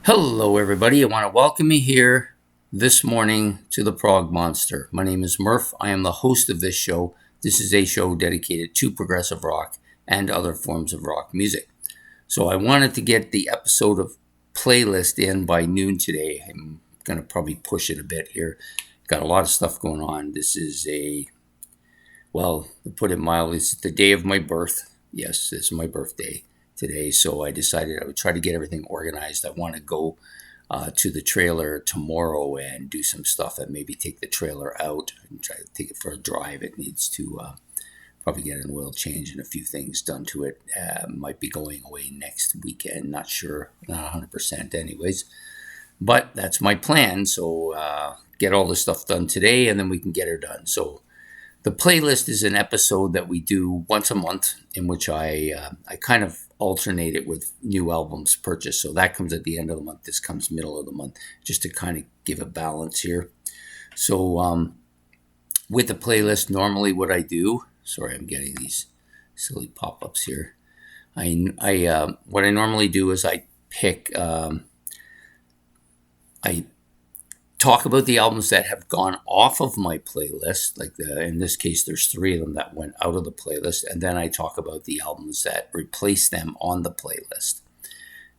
Hello, everybody. I want to welcome you here this morning to the Prog Monster. My name is Murph. I am the host of this show. This is a show dedicated to progressive rock and other forms of rock music. So I wanted to get the episode of playlist in by noon today. I'm going to probably push it a bit here. Got a lot of stuff going on. This is to put it mildly, it's the day of my birth. Yes, it's my birthday today, so I decided I would try to get everything organized. I want to go to the trailer tomorrow and do some stuff, and maybe take the trailer out and try to take it for a drive. It needs to probably get an oil change and a few things done to it. Might be going away next weekend, not sure, not 100% anyways, but that's my plan. So get all this stuff done today, and then we can get her done. So the playlist is an episode that we do once a month, in which I kind of alternate it with new albums purchased. So that comes at the end of the month. This comes middle of the month, just to kind of give a balance here. So with the playlist, normally what I do, sorry, I'm getting these silly pop-ups here. What I normally do is I pick, I talk about the albums that have gone off of my playlist. In this case, there's 3 of them that went out of the playlist. And then I talk about the albums that replace them on the playlist.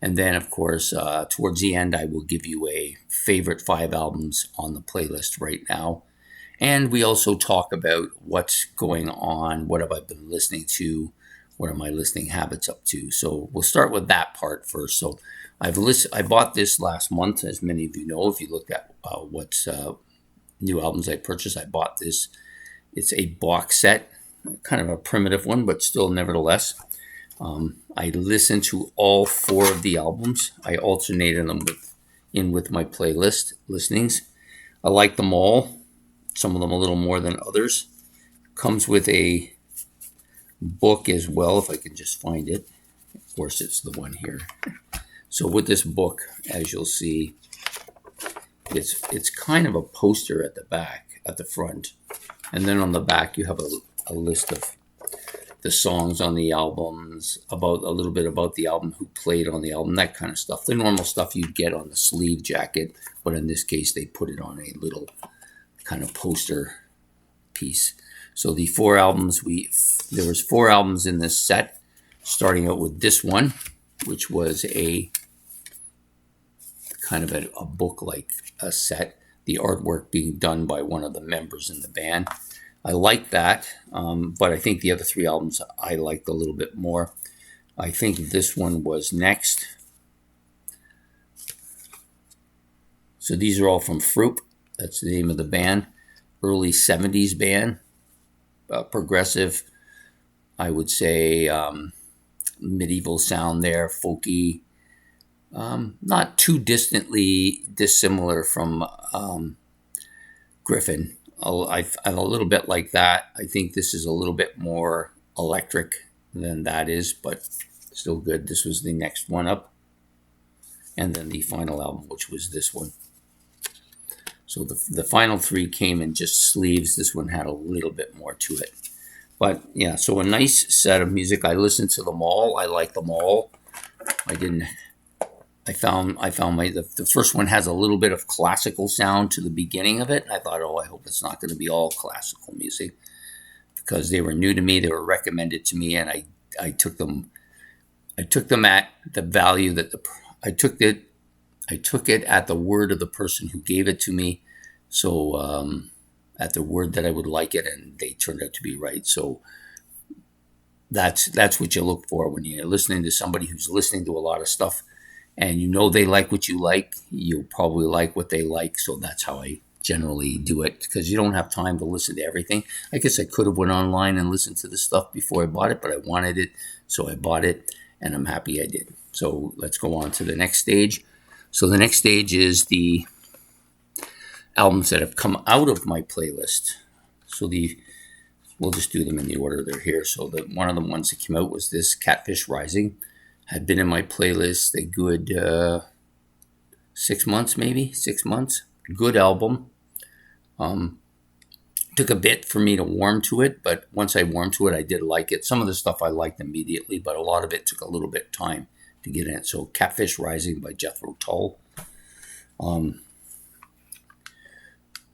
And then, of course, towards the end, I will give you a favorite 5 albums on the playlist right now. And we also talk about what's going on, what have I been listening to, what are my listening habits up to. So we'll start with that part first. So I bought this last month, as many of you know. If you looked at what new albums I purchased, I bought this. It's a box set, kind of a primitive one, but still nevertheless. I listened to all 4 of the albums. I alternated them with my playlist listenings. I like them all, some of them a little more than others. Comes with a book as well, if I can just find it. Of course, it's the one here. So with this book, as you'll see, it's kind of a poster at the back, at the front. And then on the back, you have a list of the songs on the albums, about a little bit about the album, who played on the album, that kind of stuff. The normal stuff you'd get on the sleeve jacket, but in this case, they put it on a little kind of poster piece. So the 4 albums, there was 4 albums in this set, starting out with this one, which was a kind of a book-like a set, the artwork being done by one of the members in the band. I like that, but I think the other 3 albums I liked a little bit more. I think this one was next. So these are all from Froop. That's the name of the band. Early 70s band. Progressive, I would say, medieval sound there, folky. Not too distantly dissimilar from Griffin. I'm a little bit like that. I think this is a little bit more electric than that is, but still good. This was the next one up. And then the final album, which was this one. So the final 3 came in just sleeves. This one had a little bit more to it. But yeah, so a nice set of music. I listened to them all. I like them all. I found the first one has a little bit of classical sound to the beginning of it. I thought, I hope it's not going to be all classical music, because they were new to me. They were recommended to me, and I took them at the value that I took it at the word of the person who gave it to me. So at the word that I would like it, and they turned out to be right. So that's what you look for when you're listening to somebody who's listening to a lot of stuff, and you know they like what you like. You'll probably like what they like. So that's how I generally do it, because you don't have time to listen to everything. I guess I could have went online and listened to the stuff before I bought it, but I wanted it, so I bought it, and I'm happy I did. So let's go on to the next stage. So the next stage is the albums that have come out of my playlist. So we'll just do them in the order they're here. So one of the ones that came out was this, Catfish Rising. Had been in my playlist a good 6 months, maybe 6 months. Good album. Took a bit for me to warm to it, but once I warmed to it, I did like it. Some of the stuff I liked immediately, but a lot of it took a little bit of time to get in it. So Catfish Rising by Jethro Tull.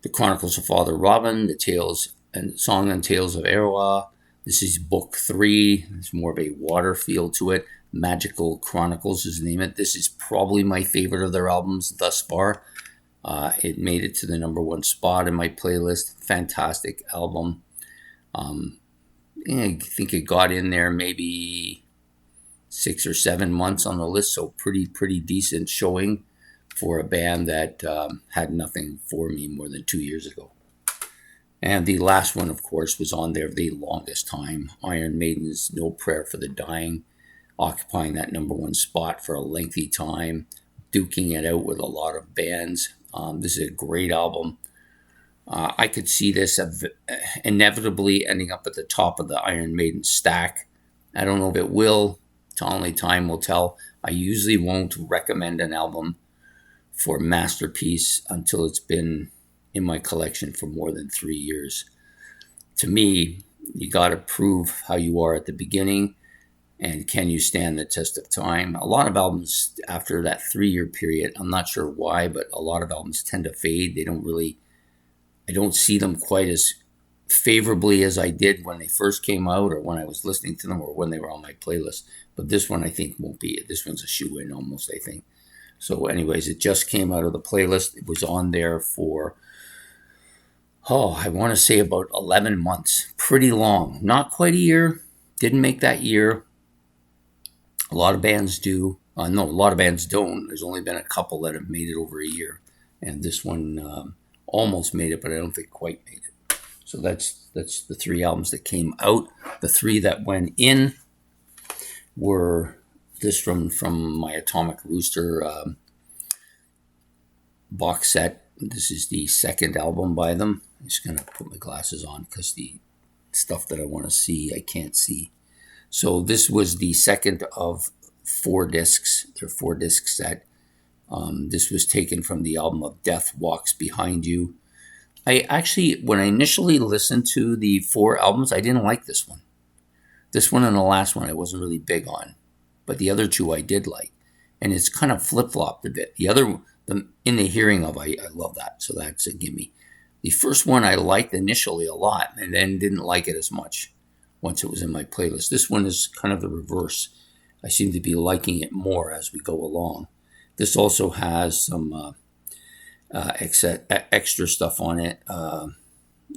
The Chronicles of Father Robin, the Tales and Song and Tales of Arawa. This is book 3. There's more of a water feel to it. Magical Chronicles is the name of it. This is probably my favorite of their albums thus far. It made it to the #1 spot in my playlist. Fantastic album. I think it got in there maybe 6 or 7 months on the list, so pretty decent showing for a band that had nothing for me more than 2 years ago. And the last one, of course, was on there the longest time. Iron Maiden's No Prayer for the Dying, occupying that #1 spot for a lengthy time, duking it out with a lot of bands. This is a great album. I could see this inevitably ending up at the top of the Iron Maiden stack. I don't know if it will. Only time will tell. I usually won't recommend an album for Masterpiece until it's been in my collection for more than 3 years. To me, you got to prove how you are at the beginning, and can you stand the test of time. A lot of albums after that 3-year period, I'm not sure why, but a lot of albums tend to fade. I don't see them quite as favorably as I did when they first came out, or when I was listening to them, or when they were on my playlist. But this one I think won't be it. This one's a shoe-in almost, I think. So anyways, it just came out of the playlist. It was on there for, I want to say about 11 months. Pretty long. Not quite a year. Didn't make that year. A lot of bands do. No, a lot of bands don't. There's only been a couple that have made it over a year. And this one almost made it, but I don't think quite made it. So that's the 3 albums that came out. The 3 that went in were this from my Atomic Rooster box set. This is the 2nd album by them. I'm just going to put my glasses on because the stuff that I want to see, I can't see. So this was the 2nd of 4 discs, their 4-disc set. This was taken from the album of Death Walks Behind You. When I initially listened to the 4 albums, I didn't like this one. This one and the last one I wasn't really big on, but the other 2 I did like. And it's kind of flip-flopped a bit. In the hearing of, I love that, so that's a gimme. The first one I liked initially a lot, and then didn't like it as much once it was in my playlist. This one is kind of the reverse. I seem to be liking it more as we go along. This also has some extra stuff on it,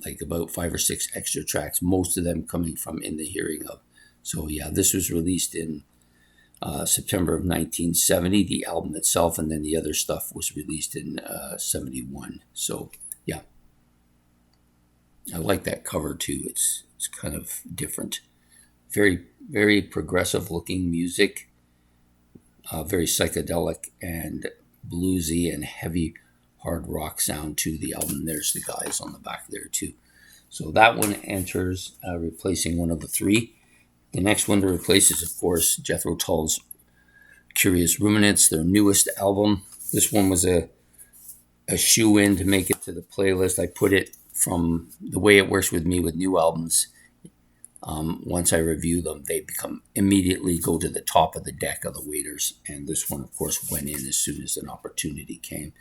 like about 5 or 6 extra tracks, most of them coming from In the Hearing Of. So yeah, this was released in September of 1970, the album itself, and then the other stuff was released in 71. So yeah, I like that cover too. It's kind of different. Very, very progressive looking music, very psychedelic and bluesy and heavy hard rock sound to the album. There's the guys on the back there too. So that one enters, replacing one of the 3. The next one to replace is, of course, Jethro Tull's Curious Ruminants, their newest album. This one was a shoe-in to make it to the playlist. I put it from the way it works with me with new albums. Once I review them, they immediately go to the top of the deck of the waiters. And this one, of course, went in as soon as an opportunity came.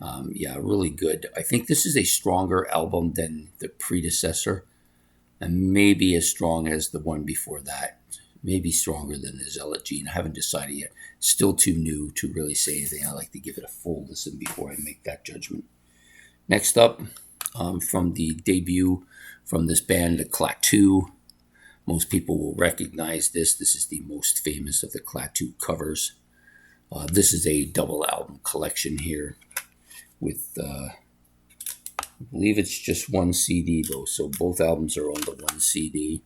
Really good. I think this is a stronger album than the predecessor, and maybe as strong as the one before that. Maybe stronger than the Zealot Gene. I haven't decided yet. Still too new to really say anything. I like to give it a full listen before I make that judgment. Next up, from the debut from this band, the Klaatu. Most people will recognize this. This is the most famous of the Klaatu covers. This is a double album collection here with, I believe it's just 1 CD though. So both albums are on the 1 CD.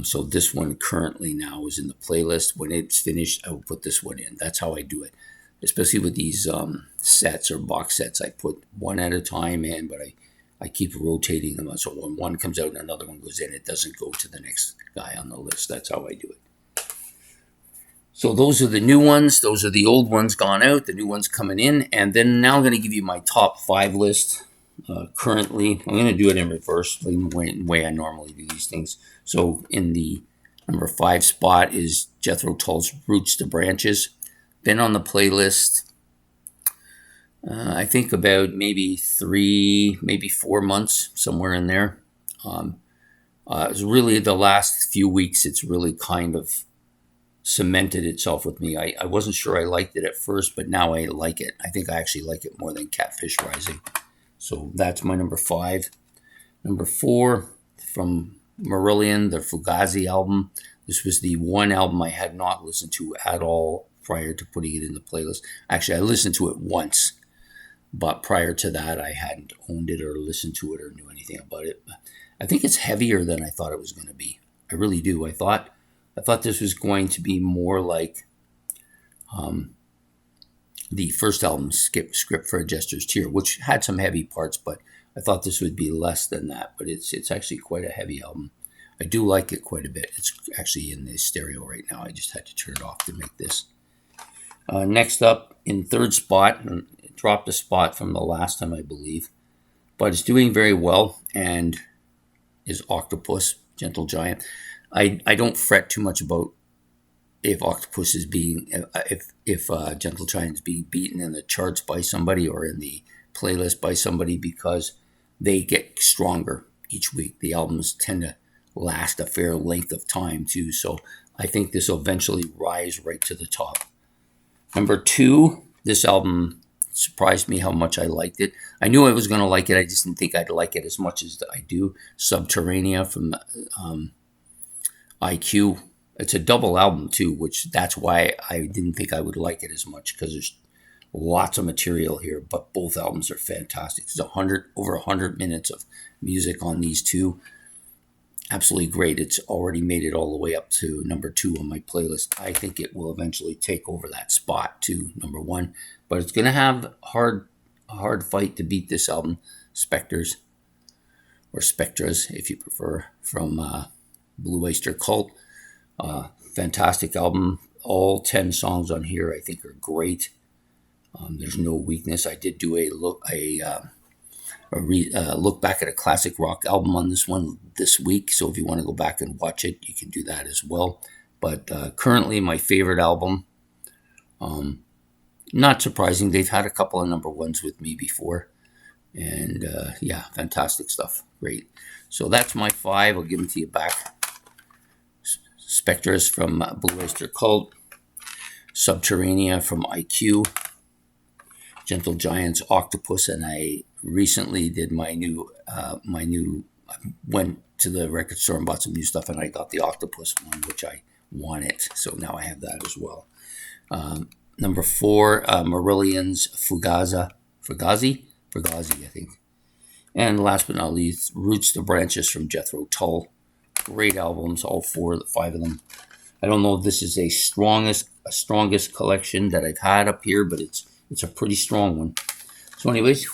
So this one currently now is in the playlist. When it's finished, I will put this one in. That's how I do it. Especially with these sets or box sets, I put one at a time in, but I keep rotating them. So when one comes out and another one goes in, it doesn't go to the next guy on the list. That's how I do it. So those are the new ones. Those are the old ones gone out, the new ones coming in. And then now I'm going to give you my top 5 list currently. I'm going to do it in reverse, the way I normally do these things. So in the Number 5 spot is Jethro Tull's Roots to Branches. Been on the playlist, I think about maybe 3, maybe 4 months, somewhere in there. It's really the last few weeks, it's really kind of cemented itself with me. I wasn't sure I liked it at first, but now I like it. I think I actually like it more than Catfish Rising. So that's my number 5. Number 4, from Marillion, the Fugazi album. This was the one album I had not listened to at all prior to putting it in the playlist. Actually, I listened to it once, but prior to that, I hadn't owned it or listened to it or knew anything about it. I think it's heavier than I thought it was going to be. I really do. I thought this was going to be more like the first album, Script for a Jester's Tear, which had some heavy parts, but I thought this would be less than that. But it's actually quite a heavy album. I do like it quite a bit. It's actually in the stereo right now. I just had to turn it off to make this. Next up, in third spot, it dropped a spot from the last time, I believe, but it's doing very well, and is Octopus, Gentle Giant. I don't fret too much about if Octopus is being, if Gentle Giant is being beaten in the charts by somebody or in the playlist by somebody, because they get stronger each week. The albums tend to last a fair length of time too, so I think this will eventually rise right to the top. Number 2, this album surprised me how much I liked it. I knew I was going to like it. I just didn't think I'd like it as much as I do. Subterranea from IQ. It's a double album too, which that's why I didn't think I would like it as much, because there's lots of material here, but both albums are fantastic. There's over 100 minutes of music on these two. Absolutely great. It's already made it all the way up to number 2 on my playlist. I think it will eventually take over that spot to number 1, but it's going to have a hard fight to beat this album, Spectres, or Spectras if you prefer, from Blue Oyster Cult. Fantastic album. All 10 songs on here I think are great. There's no weakness. I did do a look back at a classic rock album on this one this week, so if you want to go back and watch it, you can do that as well. But currently my favorite album, not surprising, they've had a couple of number 1s with me before, and yeah, fantastic stuff. Great. So that's my 5. I'll give them to you back. Spectres from Blue Oyster Cult, Subterranea from IQ, Gentle Giant's Octopus, and I recently did my new, went to the record store and bought some new stuff, and I got the Octopus one, which I wanted, so now I have that as well. Number 4, Marillion's Fugazi, I think. And last but not least, Roots to Branches from Jethro Tull. Great albums, all 5 of them. I don't know if this is a strongest collection that I've had up here, but it's a pretty strong one. So anyways,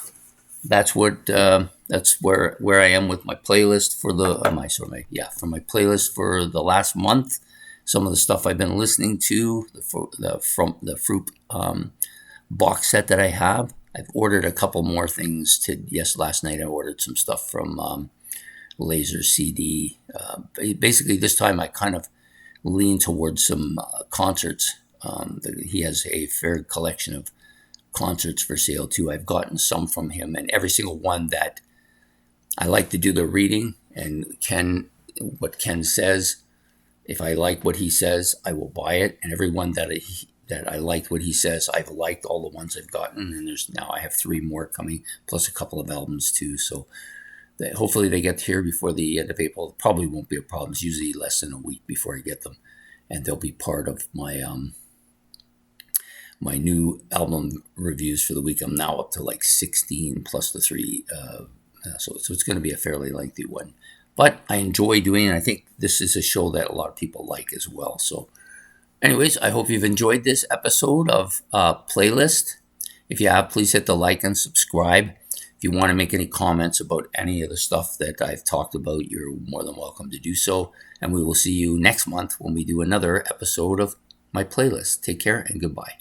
that's where I am with my playlist for my playlist for the last month. Some of the stuff I've been listening to, from the Fruit box set that I have. I've ordered a couple more things last night I ordered some stuff from Laser CD. Basically this time I kind of lean towards some concerts. He has a fair collection of concerts for sale too. I've gotten some from him, and every single one that I like to do the reading, and what Ken says, if I like what he says, I will buy it. And every one that I liked what he says, I've liked all the ones I've gotten, and I have 3 more coming, plus a couple of albums too. So hopefully they get here before the end of April. It probably won't be a problem. It's usually less than a week before I get them, and they'll be part of my my new album reviews for the week. I'm now up to like 16 plus the 3, so it's going to be a fairly lengthy one. But I enjoy doing it. I think this is a show that a lot of people like as well. So anyways, I hope you've enjoyed this episode of Playlist. If you have, please hit the like and subscribe. If you want to make any comments about any of the stuff that I've talked about, you're more than welcome to do so. And we will see you next month when we do another episode of my playlist. Take care and goodbye.